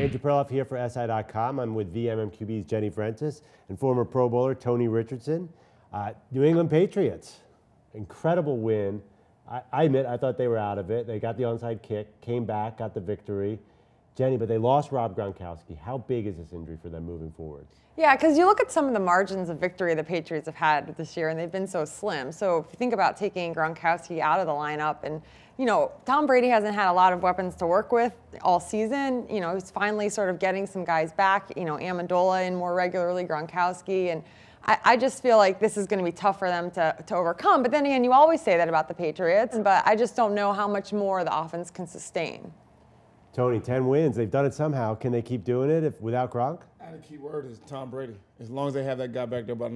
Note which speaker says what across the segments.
Speaker 1: Andrew Perloff here for SI.com. I'm with MMQB's Jenny Vrentas and former Pro Bowler Tony Richardson. New England Patriots, incredible win. I admit, I thought they were out of it. They got the onside kick, came back, got the victory. Jenny, but they lost Rob Gronkowski. How big is this injury for them moving forward?
Speaker 2: Yeah, because you look at some of the margins of victory the Patriots have had this year, and they've been so slim. So if you think about taking Gronkowski out of the lineup, and Tom Brady hasn't had a lot of weapons to work with all season. He's finally sort of getting some guys back. Amendola in more regularly, Gronkowski, and I just feel like this is going to be tough for them to overcome. But then again, you always say that about the Patriots, but I just don't know how much more the offense can sustain.
Speaker 1: Tony, 10 wins. They've done it somehow. Can they keep doing it without Gronk?
Speaker 3: The key word is Tom Brady. As long as they have that guy back there by the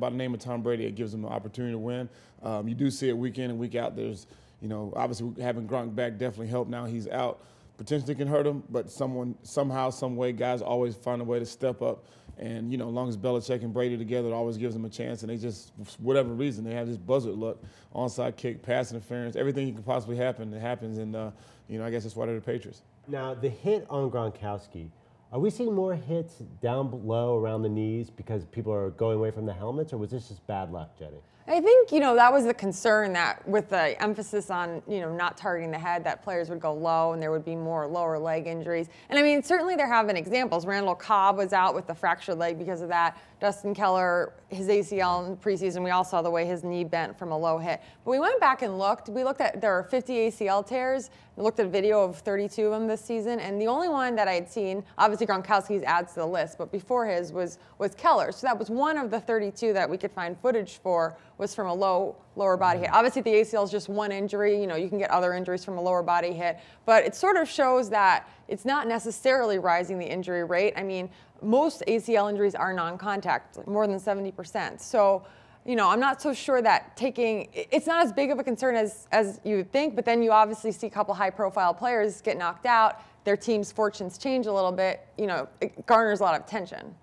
Speaker 3: name of Tom Brady, it gives them an opportunity to win. You do see it week in and week out. There's, obviously having Gronk back definitely helped. Now he's out. Potentially can hurt him, but somehow, some way, guys always find a way to step up. And, as long as Belichick and Brady together, it always gives them a chance. And they just, for whatever reason, they have this buzzard luck, onside kick, pass interference, everything that can possibly happen, it happens. And, I guess that's why they're the Patriots.
Speaker 1: Now, the hit on Gronkowski, are we seeing more hits down below around the knees because people are going away from the helmets, or was this just bad luck, Jenny?
Speaker 2: I think, that was the concern, that with the emphasis on, not targeting the head, that players would go low and there would be more lower leg injuries. And I mean, certainly there have been examples. Randall Cobb was out with the fractured leg because of that. Dustin Keller, his ACL in the preseason, we all saw the way his knee bent from a low hit. But we went back and looked. We looked at, there are 50 ACL tears. We looked at a video of 32 of them this season. And the only one that I had seen, obviously Gronkowski's adds to the list, but before his was Keller. So that was one of the 32 that we could find footage for, was from a lower body hit. Obviously the ACL is just one injury. You can get other injuries from a lower body hit. But it sort of shows that it's not necessarily rising the injury rate. I mean, most ACL injuries are non-contact, more than 70%. So, I'm not so sure that it's not as big of a concern as you would think, but then you obviously see a couple high-profile players get knocked out, their team's fortunes change a little bit, it garners a lot of attention.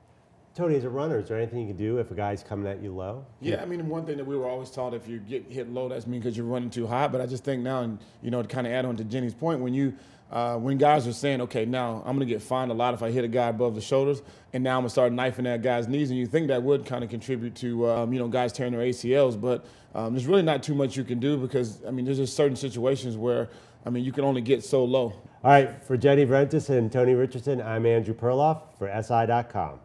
Speaker 1: Tony, as a runner, is there anything you can do if a guy's coming at you low?
Speaker 3: Yeah, I mean, one thing that we were always taught, if you get hit low, that's mean because you're running too high. But I just think now, and to kind of add on to Jenny's point, when guys are saying, okay, now I'm going to get fined a lot if I hit a guy above the shoulders, and now I'm going to start knifing that guy's knees, and you think that would kind of contribute to, guys tearing their ACLs. But there's really not too much you can do because, there's just certain situations where, you can only get so low.
Speaker 1: All right, for Jenny Vrentas and Tony Richardson, I'm Andrew Perloff for SI.com.